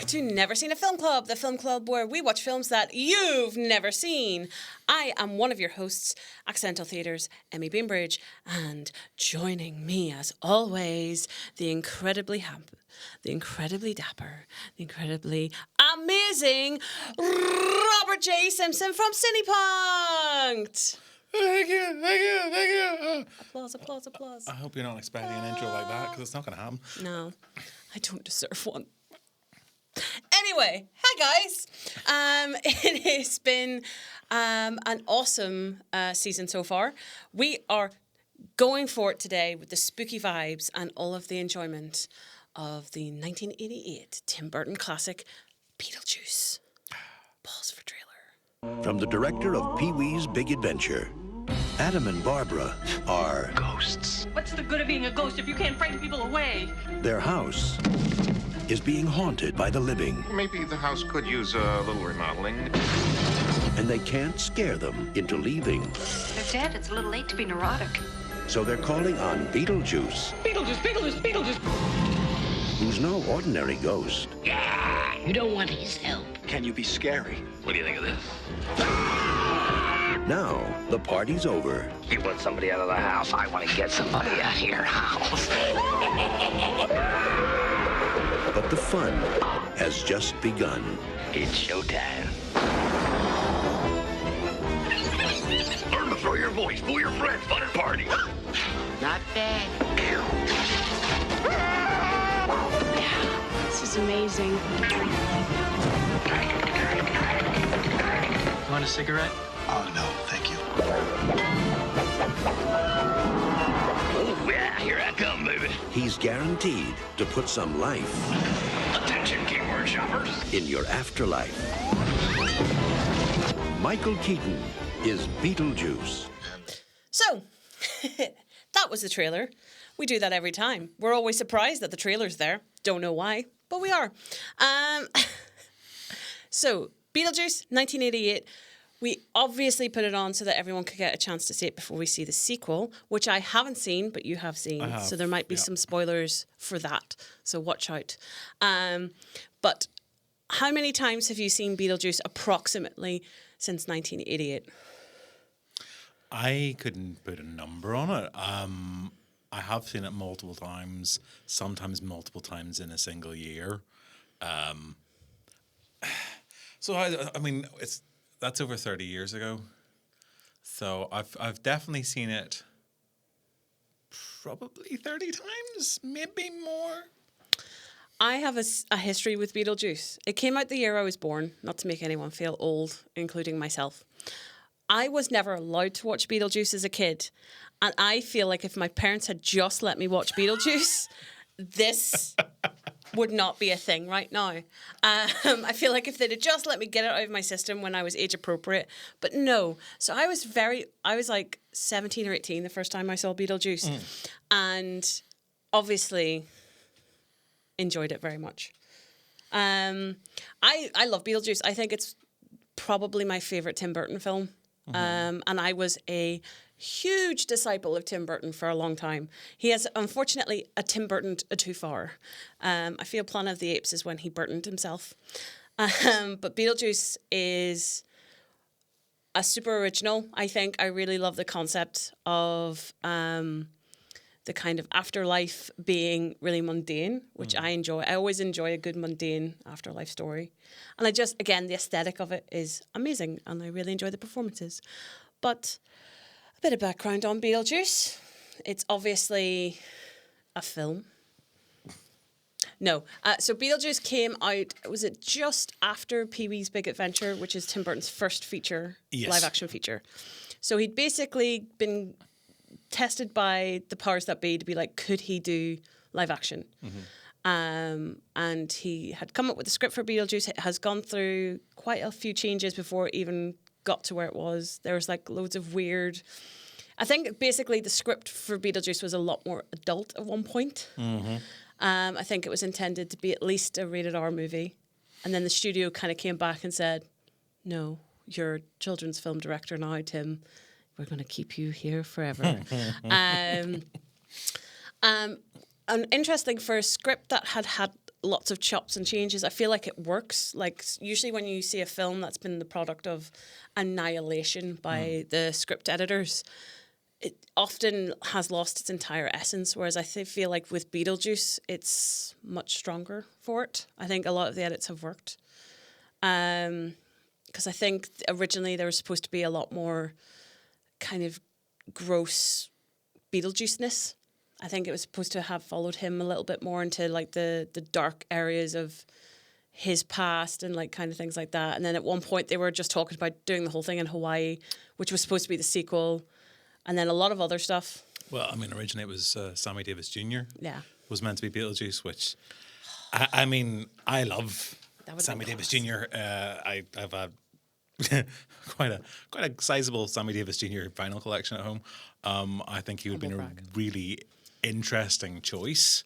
to Never Seen a Film Club, the film club where we watch films that you've never seen. I am one of your hosts, Accidental Theatre's Emy Bainbridge, and joining me as always, the incredibly dapper, the incredibly amazing Robert J. Simpson from Cinepunkt. Thank you. Applause. I hope you're not expecting an intro like that, because it's not going to happen. No, I don't deserve one. Anyway, hi guys. It has been an awesome season so far. We are going for it today with the spooky vibes and all of the enjoyment of the 1988 Tim Burton classic, Beetlejuice. Pause for trailer. From the director of Pee-wee's Big Adventure, Adam and Barbara are ghosts. What's the good of being a ghost if you can't frighten people away? Their house is being haunted by the living. Maybe the house could use a little remodeling. And they can't scare them into leaving. They're dead. It's a little late to be neurotic. So they're calling on Beetlejuice. Beetlejuice! Who's no ordinary ghost. You don't want his help. Can you be scary? What do you think of this? Now, the party's over. You want somebody out of the house? I want to get somebody out of your house. But the fun has just begun. It's showtime. Learn to throw your voice, fool your friends, fun and party. Not bad. This is amazing. Want a cigarette? Oh, no, thank you. Oh, yeah, here I come, baby. He's guaranteed to put some life Attention, keyword shoppers. in your afterlife. Michael Keaton is Beetlejuice. So, that was the trailer. We do that every time. We're always surprised that the trailer's there. Don't know why, but we are. So, Beetlejuice, 1988. We obviously put it on so that everyone could get a chance to see it before we see the sequel, which I haven't seen, but you have seen. I have, so there might be some spoilers for that. So watch out. But how many times have you seen Beetlejuice approximately since 1988? I couldn't put a number on it. I have seen it multiple times, sometimes multiple times in a single year. So I mean, that's over 30 years ago. So I've definitely seen it probably 30 times, maybe more. I have a history with Beetlejuice. It came out the year I was born, not to make anyone feel old, including myself. I was never allowed to watch Beetlejuice as a kid. And I feel like if my parents had just let me watch Beetlejuice, this would not be a thing right now. I feel like if they'd have just let me get it out of my system when I was age appropriate. But no. So I was like 17 or 18 the first time I saw Beetlejuice. And obviously enjoyed it very much. I love Beetlejuice. I think it's probably my favourite Tim Burton film. And I was a huge disciple of Tim Burton for a long time. He has, unfortunately, a Tim Burton too far. I feel Planet of the Apes is when he Burtoned himself. But Beetlejuice is a super original, I think. I really love the concept of the kind of afterlife being really mundane, which I enjoy. I always enjoy a good mundane afterlife story. And again, the aesthetic of it is amazing, and I really enjoy the performances. But a bit of background on Beetlejuice. It's obviously a film. No. So Beetlejuice came out, was it just after Pee-wee's Big Adventure, which is Tim Burton's first feature, live-action feature. So he'd basically been tested by the powers that be to be like, could he do live action? And he had come up with a script for Beetlejuice. It has gone through quite a few changes before it even got to where it was. There was like loads of weird... I think basically the script for Beetlejuice was a lot more adult at one point. I think it was intended to be at least a rated R movie. And then the studio kind of came back and said, no, you're a children's film director now, Tim. We're going to keep you here forever. And interesting, for a script that had lots of chops and changes. I feel like it works. Like usually when you see a film that's been the product of annihilation by the script editors, it often has lost its entire essence. Whereas I feel like with Beetlejuice, it's much stronger for it. I think a lot of the edits have worked. Because I think originally there was supposed to be a lot more kind of gross Beetlejuice-ness. I think it was supposed to have followed him a little bit more into like the dark areas of his past and like kind of things like that. And then at one point they were just talking about doing the whole thing in Hawaii, which was supposed to be the sequel. And then a lot of other stuff. Well, I mean, originally it was Sammy Davis Jr. Yeah. Was meant to be Beetlejuice, which, I mean, I love Sammy Davis Jr. I've had quite a sizable Sammy Davis Jr. vinyl collection at home. I think he would have been a really interesting choice.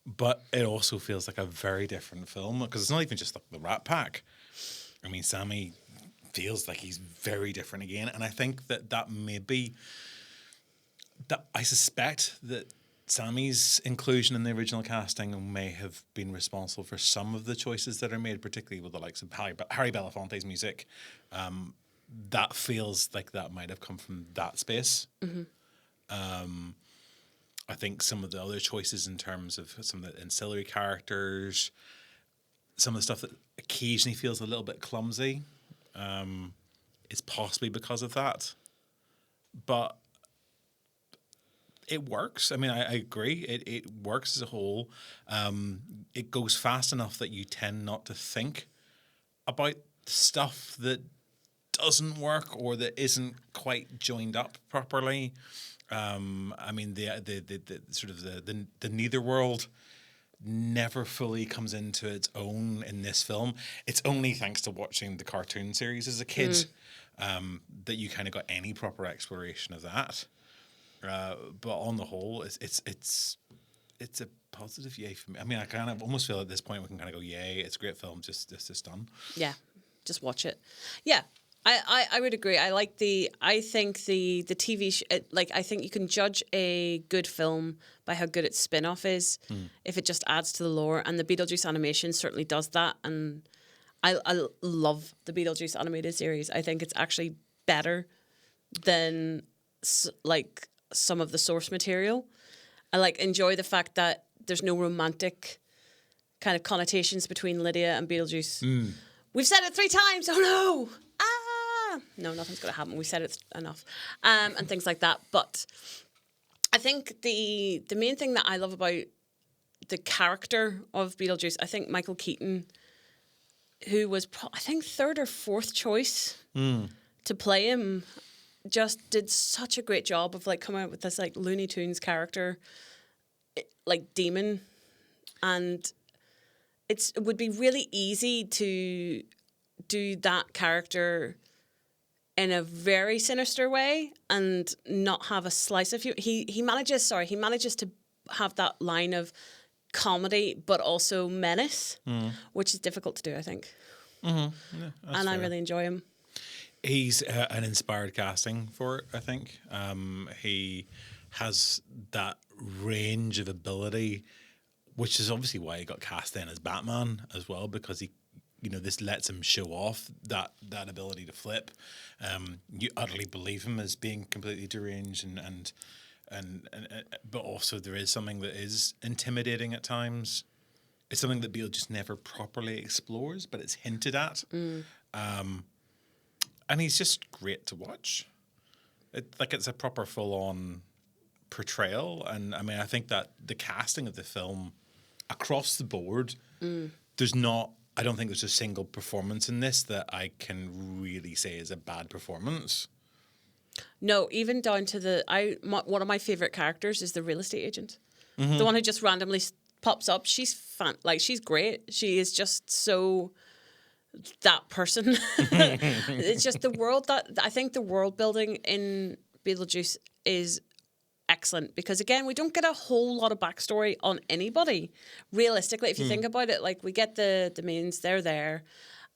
But it also feels like a very different film because it's not even just like the Rat Pack. I mean, Sammy feels like he's very different again, and I think that maybe that I suspect that Sammy's inclusion in the original casting may have been responsible for some of the choices that are made, particularly with the likes of Harry Belafonte's music. That feels like that might have come from that space. I think some of the other choices in terms of some of the ancillary characters, some of the stuff that occasionally feels a little bit clumsy, is possibly because of that. But it works. I mean, I agree. It works as a whole. It goes fast enough that you tend not to think about stuff that doesn't work or that isn't quite joined up properly. I mean, the sort of the netherworld never fully comes into its own in this film. It's only thanks to watching the cartoon series as a kid that you kind of got any proper exploration of that. But on the whole, it's a positive yay for me. I mean, I kind of almost feel at this point we can kind of go, yay, it's a great film, just done. Yeah, just watch it. Yeah. I would agree. I think the TV I think you can judge a good film by how good its spin-off is if it just adds to the lore, and the Beetlejuice animation certainly does that, and I love the Beetlejuice animated series. I think it's actually better than like some of the source material. I enjoy the fact that there's no romantic kind of connotations between Lydia and Beetlejuice. We've said it 3 times. Oh no. No, nothing's going to happen. We said it enough. And things like that. But I think the main thing that I love about the character of Beetlejuice, I think Michael Keaton, who was, I think, 3rd or 4th choice to play him, just did such a great job of coming out with this Looney Tunes character, demon. And it would be really easy to do that character in a very sinister way and not have a slice of humor. He manages to have that line of comedy but also menace, which is difficult to do, I think. Yeah, and fair. I really enjoy him. He's an inspired casting for it, I think. He has that range of ability, which is obviously why he got cast in as Batman as well, because he, this lets him show off that ability to flip. You utterly believe him as being completely deranged, and but also there is something that is intimidating at times. It's something that Beale just never properly explores, but it's hinted at. And he's just great to watch. It's a proper full-on portrayal, and I mean, I think that the casting of the film across the board, I don't think there's a single performance in this that I can really say is a bad performance. No, even down to one of my favorite characters is the real estate agent, the one who just randomly pops up. She's she's great. She is just so that person. It's just the world that I think the world building in Beetlejuice is excellent, because again, we don't get a whole lot of backstory on anybody realistically. If you think about it, we get the mains, they're there.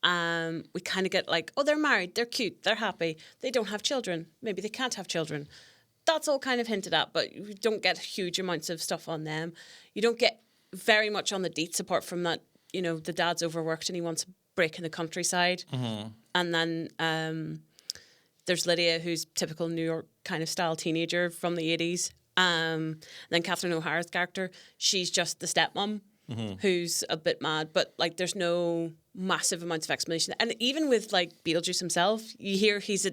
We kind of get they're married, they're cute, they're happy, they don't have children, maybe they can't have children. That's all kind of hinted at, but you don't get huge amounts of stuff on them. You don't get very much on the deets, apart from that, you know, the dad's overworked and he wants a break in the countryside. And then there's Lydia, who's typical New York kind of style teenager from the 80s. Then Catherine O'Hara's character, she's just the stepmom who's a bit mad, but like there's no massive amounts of explanation. And even with like Beetlejuice himself, you hear he's a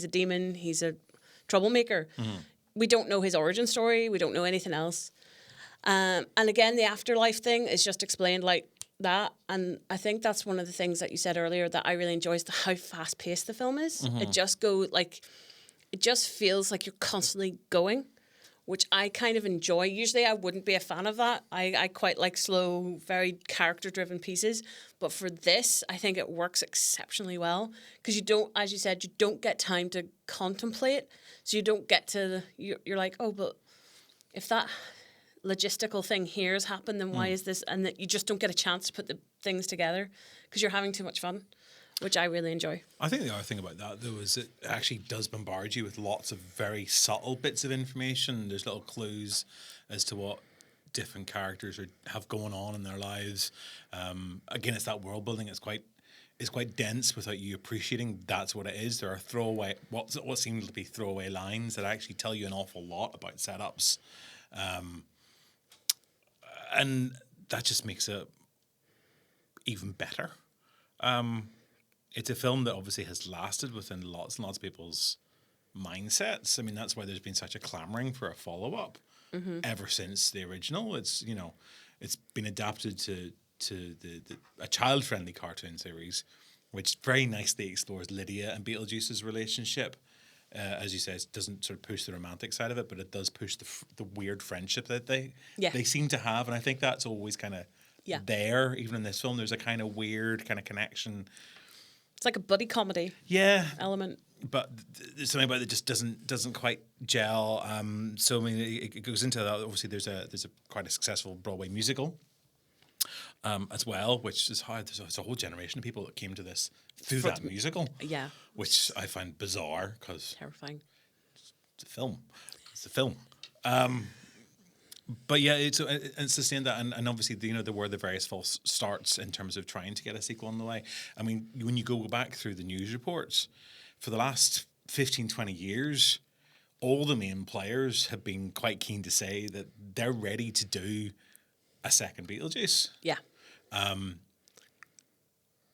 demon, he's a troublemaker. We don't know his origin story, we don't know anything else. And again, the afterlife thing is just explained like that. And I think that's one of the things that you said earlier that I really enjoy is how fast paced the film is. It just feels like you're constantly going, which I kind of enjoy. Usually I wouldn't be a fan of that. I quite like slow, very character-driven pieces. But for this, I think it works exceptionally well because you don't, as you said, you don't get time to contemplate. So you don't get to, you're like, oh, but if that logistical thing here has happened, then why is this? And that you just don't get a chance to put the things together because you're having too much fun, which I really enjoy. I think the other thing about that, though, is it actually does bombard you with lots of very subtle bits of information. There's little clues as to what different characters have going on in their lives. Again, it's that world building. It's quite dense without you appreciating that's what it is. There are throwaway, what seem to be throwaway lines that actually tell you an awful lot about setups. And that just makes it even better. It's a film that obviously has lasted within lots and lots of people's mindsets. I mean, that's why there's been such a clamoring for a follow-up ever since the original. It's, you know, it's been adapted to a child-friendly cartoon series, which very nicely explores Lydia and Beetlejuice's relationship. As you say, it doesn't sort of push the romantic side of it, but it does push the weird friendship that they seem to have. And I think that's always kind of there. Even in this film, there's a kind of weird kind of connection. It's like a buddy comedy element. But there's something about it that just doesn't quite gel. So I mean, it goes into that. Obviously, there's a quite a successful Broadway musical as well, which is how there's a whole generation of people that came to this through that musical. Yeah, which I find bizarre because terrifying. It's a film. It's a film. But yeah, it's sustained that, and obviously, you know, there were the various false starts in terms of trying to get a sequel on the way. I mean, when you go back through the news reports, for the last 15, 20 years, all the main players have been quite keen to say that they're ready to do a second Beetlejuice. Yeah.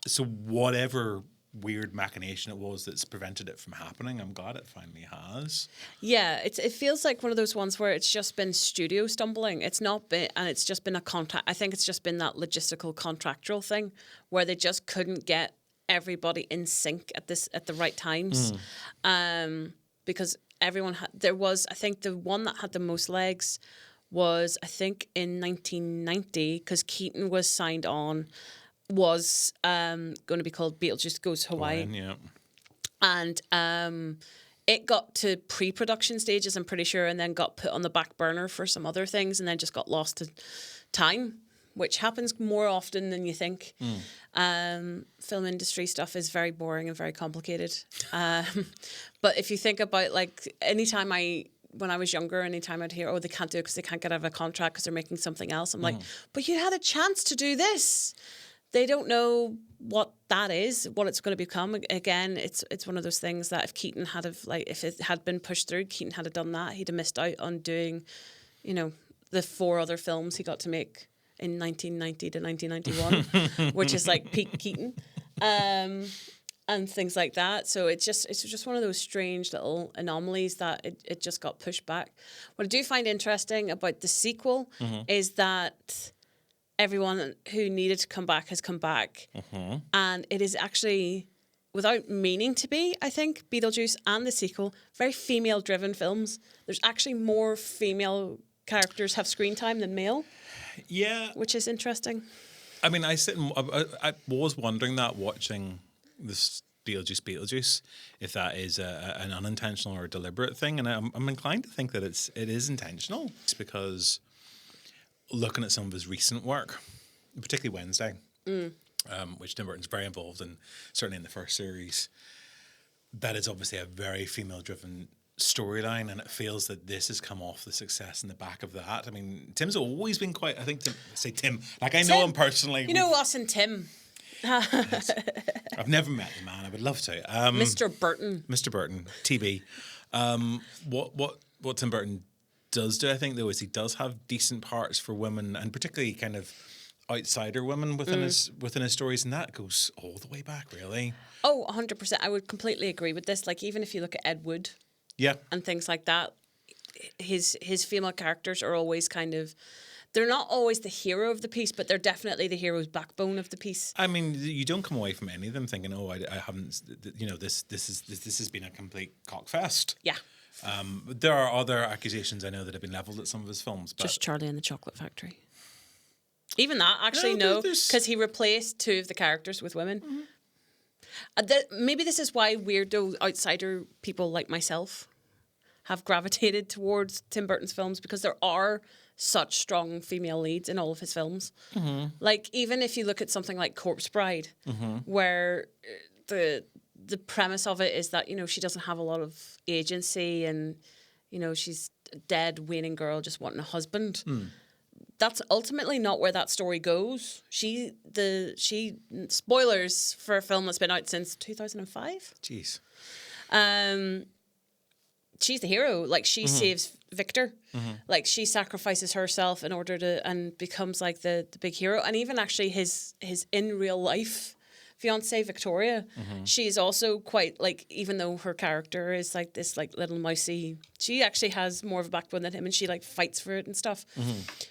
So whatever weird machination it was that's prevented it from happening, I'm glad it finally has. Yeah, it feels like one of those ones where it's just been studio stumbling. It's not been, and it's just been a contract. I think it's just been that logistical contractual thing where they just couldn't get everybody in sync at the right times. Because everyone I think the one that had the most legs was, I think, in 1990, because Keaton was signed on, was going to be called Beetlejuice Goes Hawaii. And it got to pre-production stages, I'm pretty sure, and then got put on the back burner for some other things, and then just got lost to time, which happens more often than you think. Film industry stuff is very boring and very complicated. But if you think about, like, when I was younger, anytime I'd hear, oh, they can't do it because they can't get out of a contract because they're making something else, I'm like, but you had a chance to do this. They don't know what that is, what it's going to become. Again, it's one of those things that if it had been pushed through, Keaton had done that, he'd have missed out on doing, you know, the 4 other films he got to make in 1990 to 1991, which is like peak Keaton, and things like that. So it's just one of those strange little anomalies that it just got pushed back. What I do find interesting about the sequel is that everyone who needed to come back has come back. And it is actually, without meaning to be, I think, Beetlejuice and the sequel, very female-driven films. There's actually more female characters have screen time than male. Yeah. Which is interesting. I mean, I was wondering that watching this Beetlejuice, if that is an unintentional or a deliberate thing. And I'm inclined to think that it is intentional. It's because looking at some of his recent work, particularly Wednesday, which Tim Burton's very involved in, certainly in the first series, that is obviously a very female-driven storyline, and it feels that this has come off the success in the back of that. I mean, Tim's always been quite, I think, Tim, like I know him personally. You know us and Tim. Yes. I've never met the man. I would love to. Mr. Burton. Mr. Burton, TB. What Tim Burton does do, I think, though, is he does have decent parts for women, and particularly kind of outsider women within his stories, and that goes all the way back, really. Oh, 100%. I would completely agree with this. Like, even if you look at Ed Wood, and things like that, his female characters are always kind of, they're not always the hero of the piece, but they're definitely the hero's backbone of the piece. I mean, you don't come away from any of them thinking, "Oh, I haven't," you know, this has been a complete cockfest. Yeah. There are other accusations I know that have been levelled at some of his films, but Just Charlie and the Chocolate Factory. Even that, actually, No, no, there's- because he replaced 2 of the characters with women. Maybe this is why weirdo outsider people like myself have gravitated towards Tim Burton's films, because there are such strong female leads in all of his films. Like, even if you look at something like Corpse Bride, where the premise of it is that, you know, she doesn't have a lot of agency, and, you know, she's a dead, waning girl just wanting a husband. That's ultimately not where that story goes. She spoilers for a film that's been out since 2005. jeez. She's the hero. Like, she saves Victor. Like, she sacrifices herself in order to, and becomes like the big hero. And even actually his in real life fiance Victoria, she's also quite, like, even though her character is like this like little mousy, she actually has more of a backbone than him, and she like fights for it and stuff.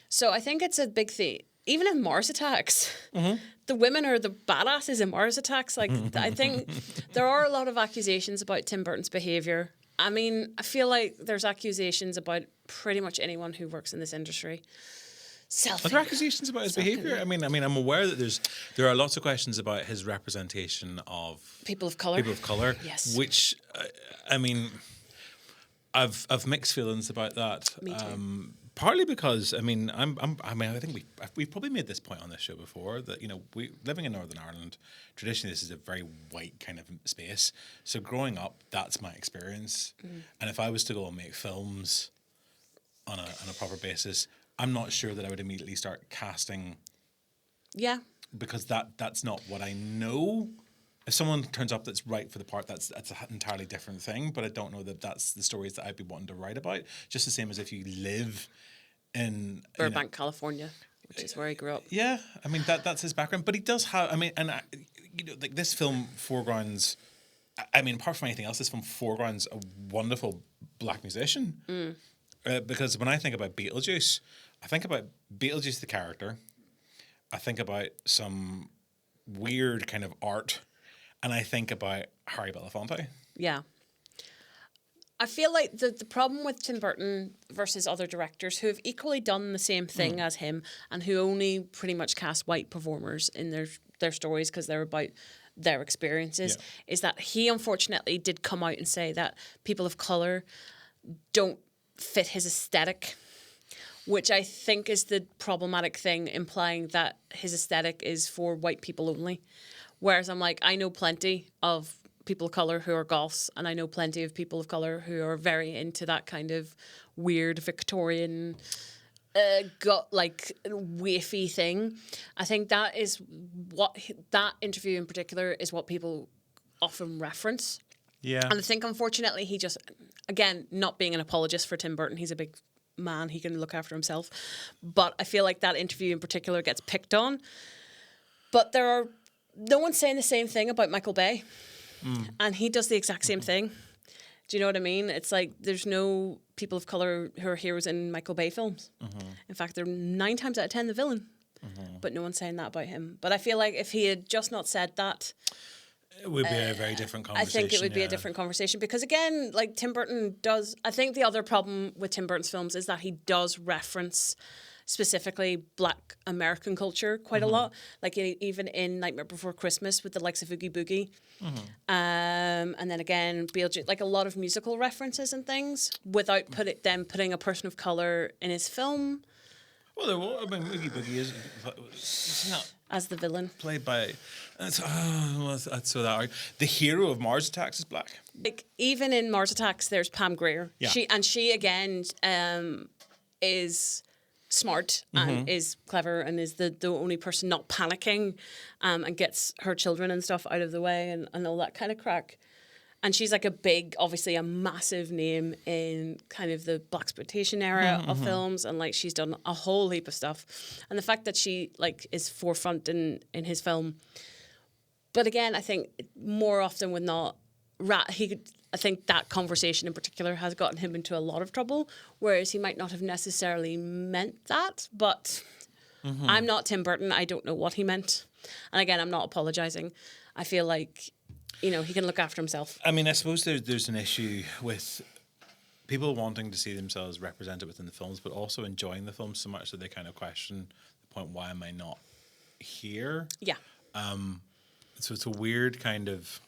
So I think it's a big thing. Even in Mars Attacks, the women are the badasses in Mars Attacks. Like, I think there are a lot of accusations about Tim Burton's behaviour. I mean, I feel like there's accusations about pretty much anyone who works in this industry. Are there accusations about his behaviour? I mean, I'm aware that there are lots of questions about his representation of people of colour. Yes. Which, I mean, I've mixed feelings about that. Me too. Partly because I think we've probably made this point on this show before, that, you know, we living in Northern Ireland, traditionally this is a very white kind of space. So growing up, that's my experience. And if I was to go and make films on a proper basis, I'm not sure that I would immediately start casting. Yeah. Because that's not what I know. If someone turns up that's right for the part, that's an entirely different thing. But I don't know that that's the stories that I'd be wanting to write about. Just the same as if you live in Burbank, California, which is where he grew up. Yeah, I mean that's his background. But he does have. I mean, and you know, like, this film foregrounds. I mean, apart from anything else, this film foregrounds a wonderful black musician. Because when I think about Beetlejuice, I think about Beetlejuice the character. I think about some weird kind of art. And I think about Harry Belafonte. Yeah. I feel like the problem with Tim Burton versus other directors who have equally done the same thing as him, and who only pretty much cast white performers in their stories because they're about their experiences, is that he unfortunately did come out and say that people of colour don't fit his aesthetic, which I think is the problematic thing, implying that his aesthetic is for white people only. Whereas I'm like, I know plenty of people of colour who are goths, and I know plenty of people of colour who are very into that kind of weird Victorian, wafy thing. I think that is what that interview in particular is what people often reference. Yeah. And I think, unfortunately, he just, again, not being an apologist for Tim Burton, he's a big man, he can look after himself. But I feel like that interview in particular gets picked on. But no one's saying the same thing about Michael Bay. And he does the exact same thing. Do you know what I mean? It's like there's no people of colour who are heroes in Michael Bay films. In fact, they're 9 times out of 10 the villain. But no one's saying that about him. But I feel like if he had just not said that, it would be a very different conversation. I think it would be a different conversation, because again, like, Tim Burton does, I think the other problem with Tim Burton's films is that he does reference specifically Black American culture quite a lot. Like, even in Nightmare Before Christmas with the likes of Oogie Boogie. And then again, Beetlejuice, like a lot of musical references and things without putting a person of colour in his film. Well, I mean, Oogie Boogie is not. as the villain. Played by that's so that the hero of Mars Attacks is black. Like even in Mars Attacks, there's Pam Grier. Yeah. She again is smart and is clever and is the only person not panicking, and gets her children and stuff out of the way and all that kind of crack. And she's like obviously a massive name in kind of the blaxploitation era of films, and like she's done a whole heap of stuff. And the fact that she like is forefront in his film, but again, I think more often than not, I think that conversation in particular has gotten him into a lot of trouble, whereas he might not have necessarily meant that. But I'm not Tim Burton. I don't know what he meant. And again, I'm not apologising. I feel like, you know, he can look after himself. I mean, I suppose there's an issue with people wanting to see themselves represented within the films, but also enjoying the films so much that they kind of question the point, why am I not here? Yeah. So it's a weird kind of...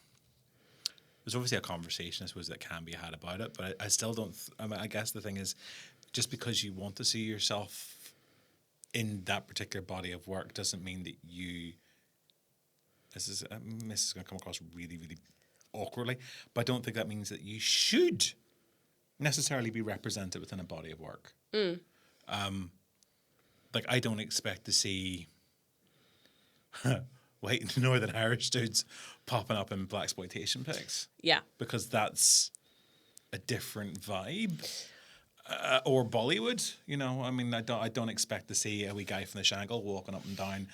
There's obviously a conversation, I suppose, that can be had about it, but I still don't... I guess the thing is, just because you want to see yourself in that particular body of work doesn't mean that you... This is going to come across really, really awkwardly, but I don't think that means that you should necessarily be represented within a body of work. Like, I don't expect to see... Northern Irish dudes popping up in blaxploitation pics. Yeah. Because that's a different vibe. Or Bollywood, you know. I mean, I don't expect to see a wee guy from the Shangle walking up and down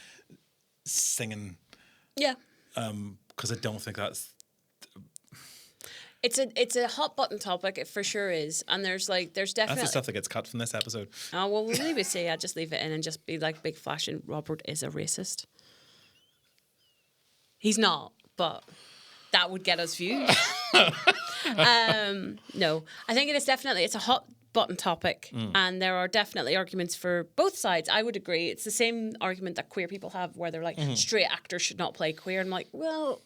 singing. Yeah. Because I don't think that's... It's a hot button topic, it for sure is. And there's definitely... That's the stuff that gets cut from this episode. Oh, well, we'll maybe say I'd just leave it in and just be like big flashing, Robert is a racist. He's not, but that would get us views. No, I think it's a hot button topic, and there are definitely arguments for both sides. I would agree. It's the same argument that queer people have, where they're like, straight actors should not play queer. I'm like, well,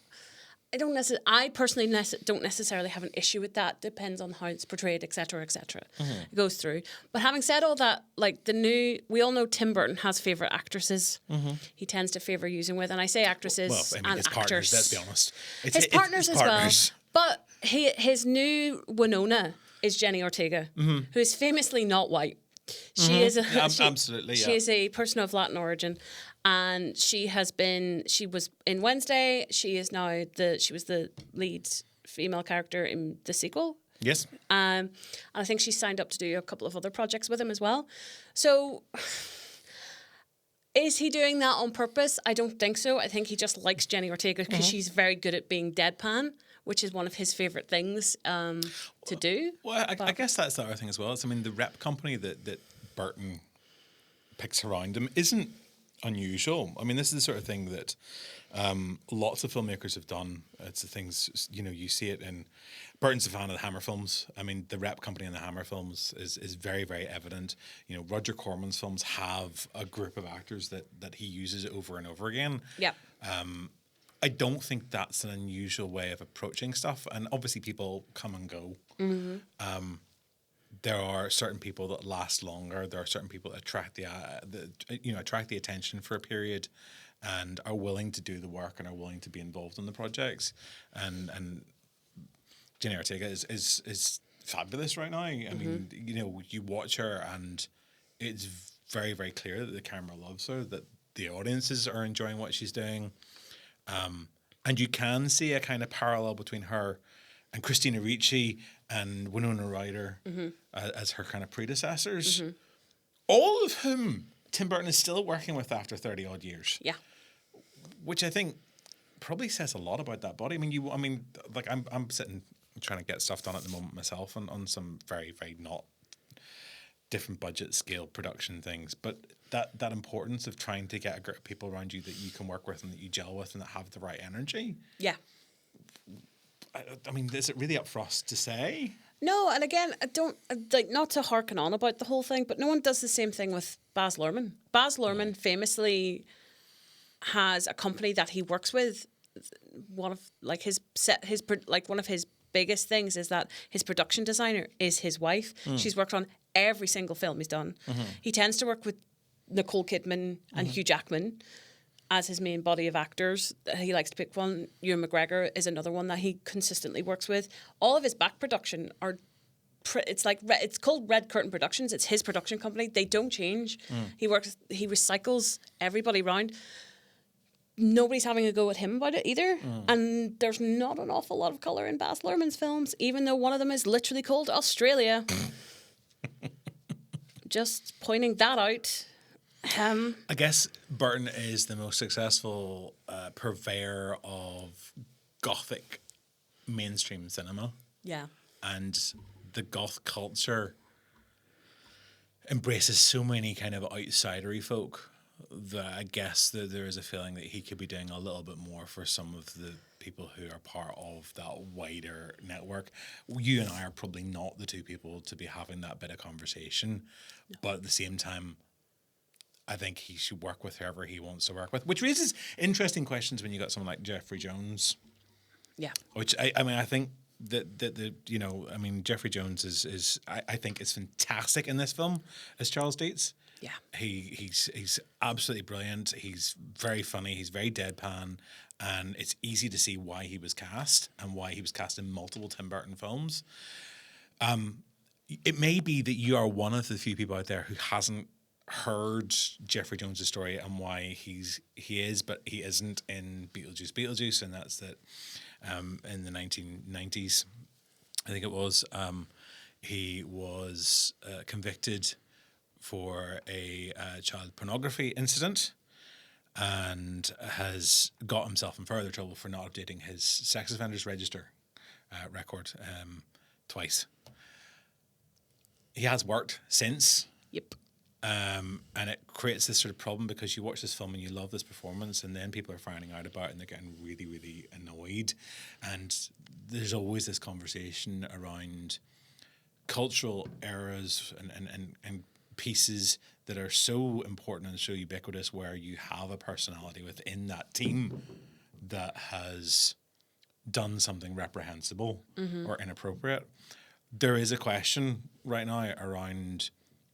I personally don't necessarily have an issue with that. Depends on how it's portrayed, etc., etc. It goes through. But having said all that, like we all know Tim Burton has favourite actresses. He tends to favour using with, and I say actresses and his actors. Partners, let's be honest. His partners as well. But his new Winona is Jenny Ortega, who is famously not white. She is absolutely. She is a person of Latin origin, and she was in Wednesday. She was the lead female character in the sequel. Yes. And I think she signed up to do a couple of other projects with him as well. So is he doing that on purpose? I don't think so. I think he just likes Jenny Ortega because she's very good at being deadpan, which is one of his favourite things to do. Well, I guess that's the other thing as well. I mean, the rep company that Burton picks around him isn't unusual. I mean, this is the sort of thing that lots of filmmakers have done. It's the things, you know, you see it in... Burton's a fan of the Hammer films. I mean, the rep company in the Hammer films is very, very evident. You know, Roger Corman's films have a group of actors that he uses over and over again. Yeah. I don't think that's an unusual way of approaching stuff. And obviously people come and go. There are certain people that last longer. There are certain people that attract the attention for a period and are willing to do the work and are willing to be involved in the projects. And Jenny Ortega is fabulous right now. I mean, you know, you watch her and it's very, very clear that the camera loves her, that the audiences are enjoying what she's doing. And you can see a kind of parallel between her and Christina Ricci and Winona Ryder as her kind of predecessors, all of whom Tim Burton is still working with after 30 odd years. Yeah, which I think probably says a lot about that body. I mean, I'm sitting trying to get stuff done at the moment myself on some very, very not different budget scale production things, but that importance of trying to get a group of people around you that you can work with and that you gel with and that have the right energy. Yeah. I mean, is it really up for us to say? No, and again, I don't like not to harken on about the whole thing, but no one does the same thing with Baz Luhrmann. Baz Luhrmann famously has a company that he works with. One of one of his biggest things is that his production designer is his wife. She's worked on every single film he's done. He tends to work with Nicole Kidman and Hugh Jackman. as his main body of actors. He likes to pick one. Ewan McGregor is another one that he consistently works with. All of his back production are it's like it's called Red Curtain Productions. It's his production company. They don't change. He recycles everybody round. Nobody's having a go at him about it either. And there's not an awful lot of colour in Baz Luhrmann's films, even though one of them is literally called Australia. Just pointing that out. I guess Burton is the most successful purveyor of gothic mainstream cinema. Yeah. And the goth culture embraces so many kind of outsidery folk that I guess that there is a feeling that he could be doing a little bit more for some of the people who are part of that wider network. You and I are probably not the two people to be having that bit of conversation, but at the same time, I think he should work with whoever he wants to work with, which raises interesting questions when you got someone like Jeffrey Jones. Yeah. Which I mean, I think that the you know, I mean, Jeffrey Jones is I think is fantastic in this film as Charles Dietz. Yeah. He's absolutely brilliant. He's very funny. He's very deadpan, and it's easy to see why he was cast and why he was cast in multiple Tim Burton films. It may be that you are one of the few people out there who hasn't heard Jeffrey Jones's story and why he is, but he isn't in Beetlejuice, and that's that in the 1990s, I think it was, he was convicted for a child pornography incident and has got himself in further trouble for not updating his sex offenders register record twice. He has worked since. Yep. And it creates this sort of problem because you watch this film and you love this performance, and then people are finding out about it and they're getting really, really annoyed. And there's always this conversation around cultural eras and pieces that are so important and so ubiquitous, where you have a personality within that team that has done something reprehensible or inappropriate. There is a question right now around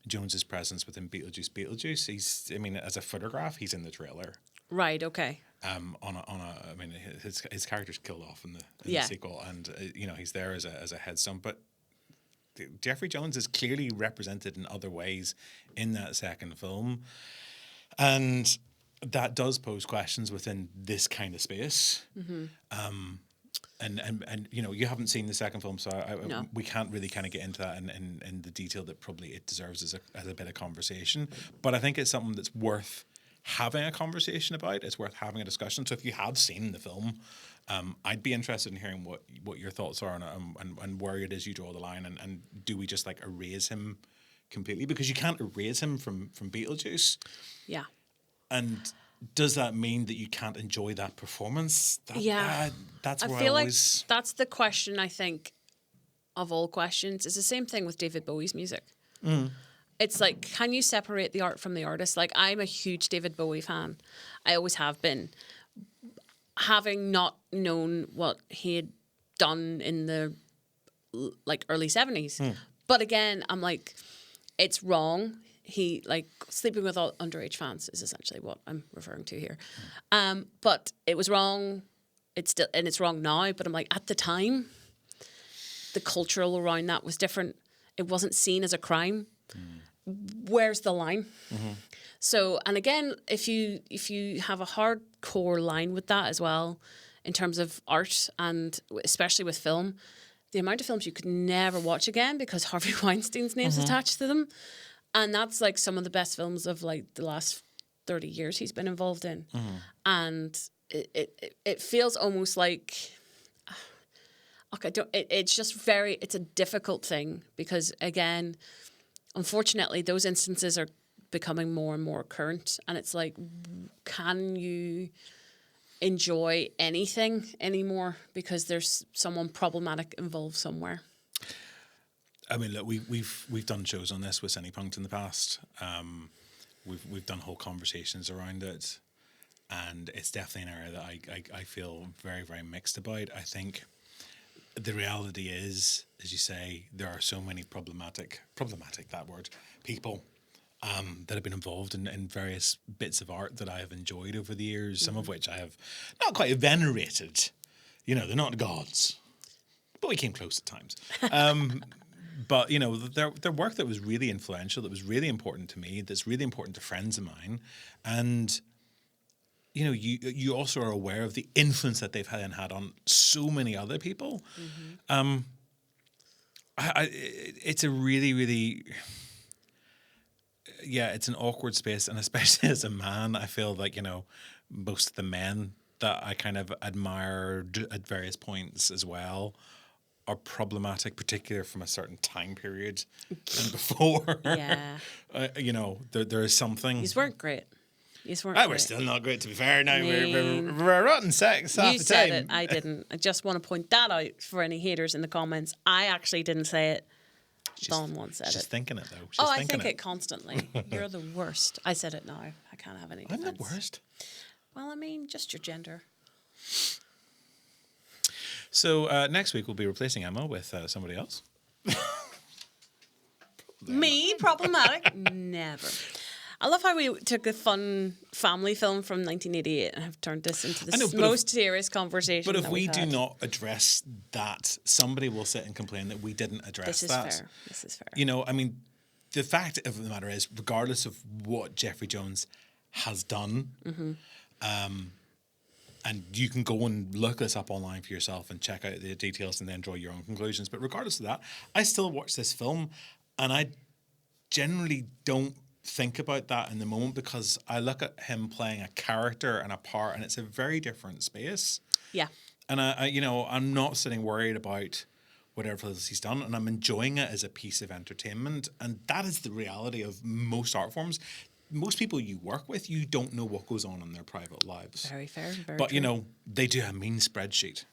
Jones's presence within Beetlejuice. He's, I mean, as a photograph, he's in the trailer. Right. Okay. I mean, his character's killed off in the sequel, and you know, he's there as a headstone. But Jeffrey Jones is clearly represented in other ways in that second film, and that does pose questions within this kind of space. And you know, you haven't seen the second film, so we can't really kind of get into that in the detail that probably it deserves as a bit of conversation. But I think it's something that's worth having a conversation about. It's worth having a discussion. So if you have seen the film, I'd be interested in hearing what your thoughts are on it, and where it is you draw the line, and do we just like erase him completely? Because you can't erase him from Beetlejuice. Yeah. And does that mean that you can't enjoy that performance? That's where I feel like that's the question, I think, of all questions. It's the same thing with David Bowie's music. It's like, can you separate the art from the artist? Like, I'm a huge David Bowie fan. I always have been. Having not known what he had done in the early 70s. But again, I'm like, it's wrong. He, like, sleeping with all underage fans is essentially what I'm referring to here. But it was wrong. It's wrong now. But I'm like, at the time, the cultural around that was different. It wasn't seen as a crime. Where's the line? So, and again, if you have a hardcore line with that as well, in terms of art, and especially with film, the amount of films you could never watch again because Harvey Weinstein's name's attached to them. And that's like some of the best films of like the last 30 years he's been involved in. And it feels almost like, it's just it's a difficult thing because, again, unfortunately, those instances are becoming more and more current. And it's like, can you enjoy anything anymore because there's someone problematic involved somewhere? I mean, look, we've done shows on this with Cinepunkt in the past. We've done whole conversations around it, and it's definitely an area that I feel very, very mixed about. I think the reality is, as you say, there are so many problematic, that word, people that have been involved in various bits of art that I have enjoyed over the years, some of which I have not quite venerated. You know, they're not gods, but we came close at times. But, you know, their work that was really influential, that was really important to me, that's really important to friends of mine. And, you know, you also are aware of the influence that they've had on so many other people. It's a really, really... Yeah, it's an awkward space. And especially as a man, I feel like, you know, most of the men that I kind of admired at various points as well are problematic, particularly from a certain time period and before. Yeah. You know, there is something. These weren't great. We're still not great, to be fair. Now we're rotten sex half You the said time. it. I didn't. I just want to point that out for any haters in the comments. I actually didn't say it. Dawn once said She's it. thinking it, though. I think it constantly. You're the worst. I said it now. I can't have any defense. I'm the worst. Well, I mean, just your gender. So next week we'll be replacing Emma with somebody else. Me? Problematic? Never. I love how we took a fun family film from 1988 and have turned this into the most serious conversation. But if we do not address that, somebody will sit and complain that we didn't address that. This is fair. You know, I mean, the fact of the matter is, regardless of what Jeffrey Jones has done, and you can go and look this up online for yourself and check out the details and then draw your own conclusions. But regardless of that, I still watch this film and I generally don't think about that in the moment because I look at him playing a character and a part and it's a very different space. Yeah. And I you know, I'm not sitting worried about whatever else he's done and I'm enjoying it as a piece of entertainment. And that is the reality of most art forms. Most people you work with, you don't know what goes on in their private lives. Very fair. Very but, true. you know, they do a mean spreadsheet.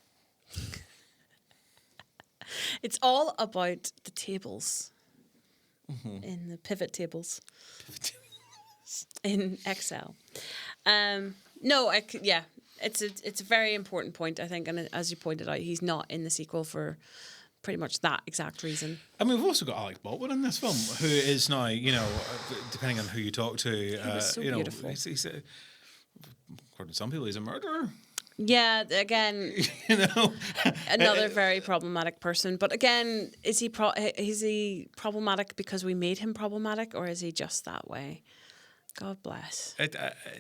It's all about the tables. In the pivot tables. In Excel. No, it's a very important point, I think. And as you pointed out, he's not in the sequel for pretty much that exact reason. I mean, we've also got Alec Baldwin in this film, who is now, you know, depending on who you talk to, He was so you know, beautiful. he's according to some people, he's a murderer. Yeah, again, You know, another very problematic person. But again, is he problematic because we made him problematic, or is he just that way? God bless.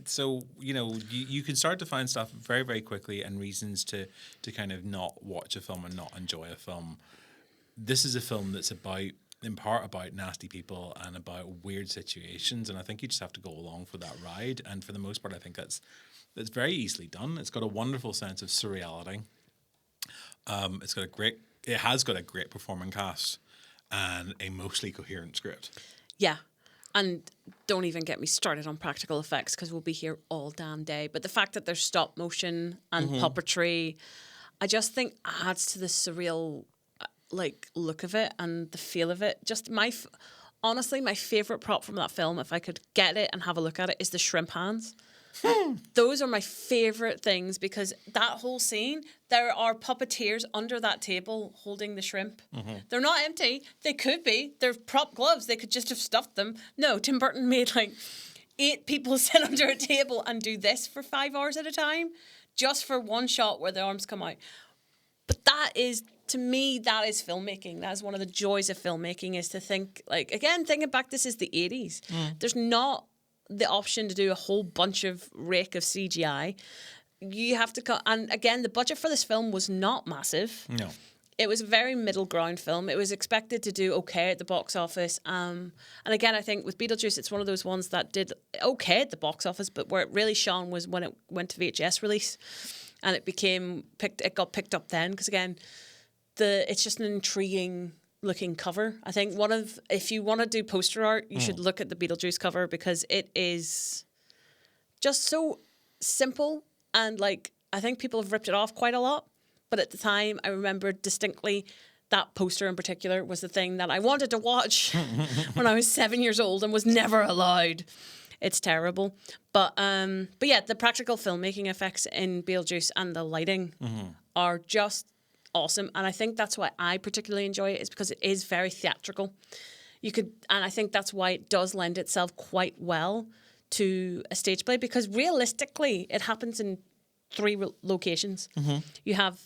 So, you know, you can start to find stuff very, very quickly and reasons to kind of not watch a film and not enjoy a film. This is a film that's in part about nasty people and about weird situations. And I think you just have to go along for that ride. And for the most part, I think that's very easily done. It's got a wonderful sense of surreality. It has got a great performing cast and a mostly coherent script. Yeah. And don't even get me started on practical effects because we'll be here all damn day. But the fact that there's stop motion and puppetry, I just think adds to the surreal look of it and the feel of it. Just honestly, my favourite prop from that film, if I could get it and have a look at it, is the shrimp hands. Those are my favourite things because that whole scene, there are puppeteers under that table holding the shrimp. They're not empty. They could be. They're prop gloves. They could just have stuffed them. No, Tim Burton made 8 people sit under a table and do this for 5 hours at a time just for one shot where the arms come out. But that is, to me, that is filmmaking. That is one of the joys of filmmaking, is to think, again, thinking back, this is the 80s. There's not the option to do a whole bunch of rake of CGI. You have to and again, the budget for this film was not massive. No. It was a very middle ground film. It was expected to do okay at the box office. And again, I think with Beetlejuice, it's one of those ones that did okay at the box office, but where it really shone was when it went to VHS release, and it got picked up then, because again, it's just an intriguing looking cover. I think if you want to do poster art, you should look at the Beetlejuice cover because it is just so simple, and I think people have ripped it off quite a lot. But at the time, I remember distinctly that poster in particular was the thing that I wanted to watch when I was 7 years old and was never allowed. It's terrible. But yeah, the practical filmmaking effects in Beetlejuice and the lighting are just awesome. And I think that's why I particularly enjoy it, is because it is very theatrical. You could, and I think that's why it does lend itself quite well to a stage play, because realistically, it happens in 3 locations. You have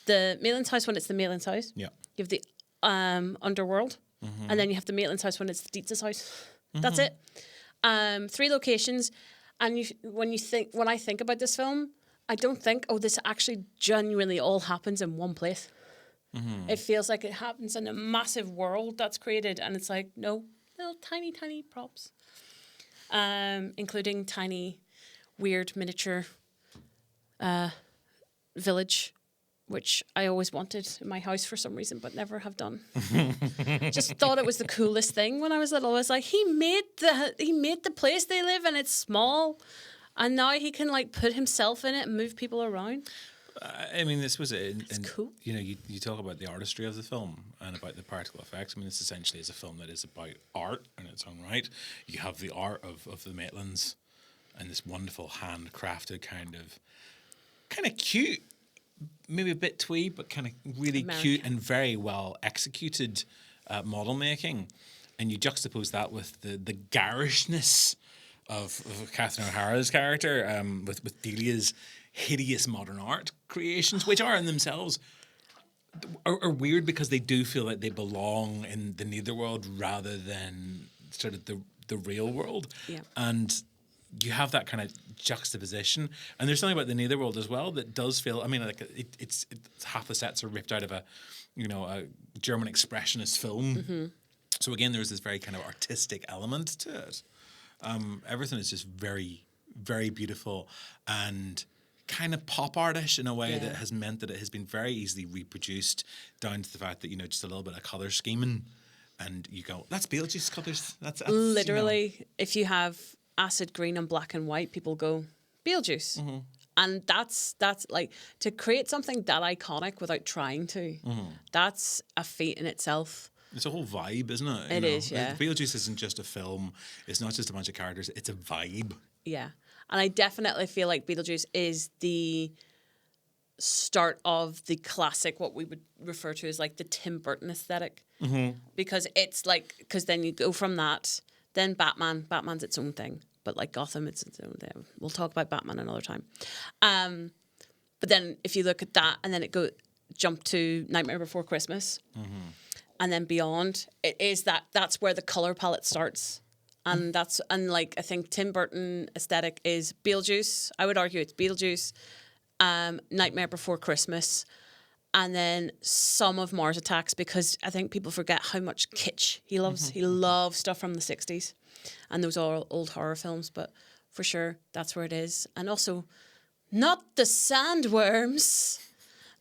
the Maitland's house when it's the Maitland's house. Yeah. You have the underworld, and then you have the Maitland's house when it's the Dietz's house. That's it. 3 locations, and when I think about this film, I don't think, this actually genuinely all happens in one place. It feels like it happens in a massive world that's created, and it's like, no, little tiny, tiny props, including tiny, weird miniature village, which I always wanted in my house for some reason, but never have done. Just thought it was the coolest thing when I was little. I was like, he made the place they live in. It's small, and now he can like put himself in it and move people around. I mean, this was It's cool. You know, you talk about the artistry of the film and about the practical effects. I mean, this essentially is a film that is about art in its own right. You have the art of the Maitlands and this wonderful handcrafted kind of cute, maybe a bit twee, but kind of really cute and very well executed model making. And you juxtapose that with the garishness of Catherine O'Hara's character, with Delia's hideous modern art creations, which are in themselves are weird because they do feel like they belong in the netherworld rather than sort of the real world. Yeah. And you have that kind of juxtaposition, and there's something about the netherworld as well that does feel. I mean, like it's half the sets are ripped out of a German expressionist film. So again, there's this very kind of artistic element to it. Everything is just very, very beautiful and kind of pop artish in a way that has meant that it has been very easily reproduced, down to the fact that just a little bit of color scheming, and you go, that's Beetlejuice colors. That's Literally, if you have acid green and black and white, people go Beetlejuice. And that's like, to create something that iconic without trying to. That's a feat in itself. It's a whole vibe, isn't it? It is, yeah. Beetlejuice isn't just a film. It's not just a bunch of characters. It's a vibe. Yeah. And I definitely feel like Beetlejuice is the start of the classic, what we would refer to as like the Tim Burton aesthetic. Because it's like, because then you go from that, then Batman's its own thing. But like Gotham, it's its own thing. We'll talk about Batman another time. But then if you look at that, and then jump to Nightmare Before Christmas, and then beyond, it is that's where the color palette starts. And I think Tim Burton aesthetic is Beetlejuice. I would argue it's Beetlejuice, Nightmare Before Christmas, and then some of Mars Attacks, because I think people forget how much kitsch he loves. He loves stuff from the 60s, and those are old horror films, but for sure that's where it is. And also, not the sandworms.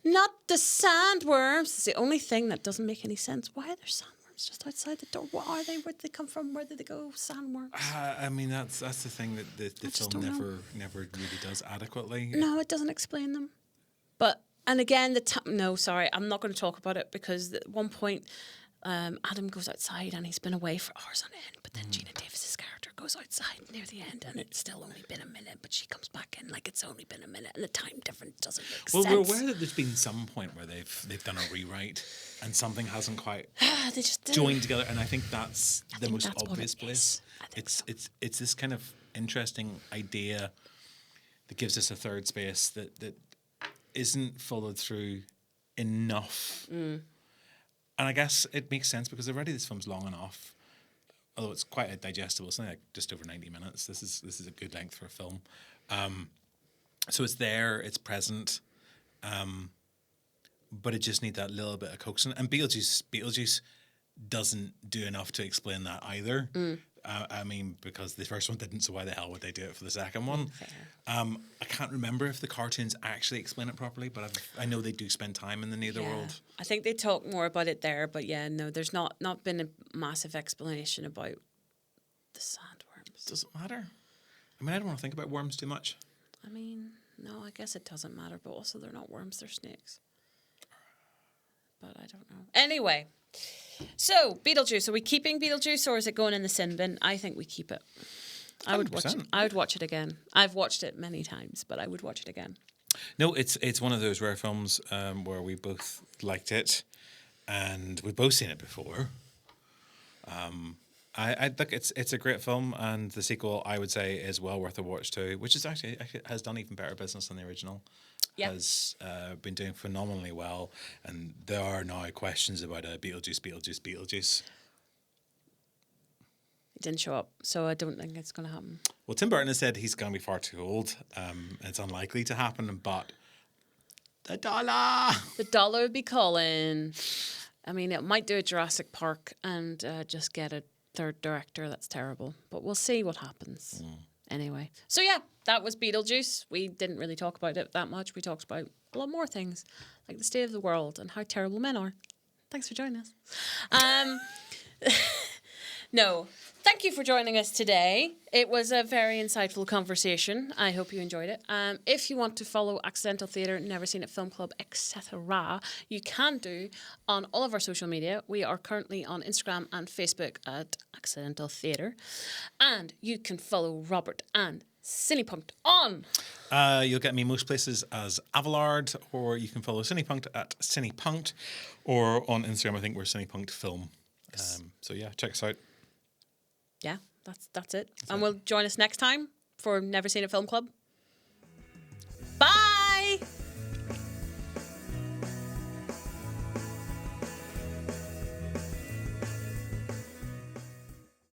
Not the sandworms. It's the only thing that doesn't make any sense. Why are there sandworms just outside the door? What are they? Where did they come from? Where did they go? Sandworms. I mean, that's the thing that the film never really does adequately. No, it doesn't explain them. But, and again, no, sorry, I'm not going to talk about it, because at one point, Adam goes outside and he's been away for hours on end, but then Gina Davis's character goes outside near the end, and it's still only been a minute, but she comes back in like it's only been a minute, and the time difference doesn't make sense. Well, we're aware that there's been some point where they've done a rewrite and something hasn't quite they just joined together, and I think that's the most obvious place. It's this kind of interesting idea that gives us a third space that isn't followed through enough. And I guess it makes sense because already this film's long enough, although it's quite digestible. It's only like just over 90 minutes. This is a good length for a film. So it's there, it's present, but it just needs that little bit of coaxing. And Beetlejuice doesn't do enough to explain that either. I mean, because the first one didn't, so why the hell would they do it for the second one? I can't remember if the cartoons actually explain it properly, but I know they do spend time in the netherworld. I think they talk more about it there, but yeah, no, there's not been a massive explanation about the sandworms. Doesn't matter. I mean, I don't want to think about worms too much. I mean, no, I guess it doesn't matter, but also they're not worms, they're snakes. But I don't know. Anyway, so Beetlejuice, are we keeping Beetlejuice or is it going in the sin bin? I think we keep it. I would watch it. I would watch it again. I've watched it many times, but I would watch it again. No, it's one of those rare films where we both liked it, and we've both seen it before. I think it's a great film, and the sequel I would say is well worth a watch too, which is actually has done even better business than the original. Yeah. Has been doing phenomenally well, and there are now questions about a Beetlejuice. It didn't show up, so I don't think it's going to happen. Well, Tim Burton has said he's going to be far too old. It's unlikely to happen, but the dollar would be calling. I mean, it might do a Jurassic Park and just get a third director. That's terrible, but we'll see what happens. Anyway, so yeah, that was Beetlejuice. We didn't really talk about it that much. We talked about a lot more things, like the state of the world and how terrible men are. Thanks for joining us. No, thank you for joining us today. It was a very insightful conversation. I hope you enjoyed it. If you want to follow Accidental Theatre, Never Seen It Film Club, etc., you can do on all of our social media. We are currently on Instagram and Facebook at Accidental Theatre. And you can follow Robert and Cinepunkt on. You'll get me most places as Avalard, or you can follow Cinepunkt at Cinepunkt, or on Instagram, I think we're Cinepunkt Film. So yeah, check us out. Yeah, that's it. And we'll join us next time for Never Seen a Film Club.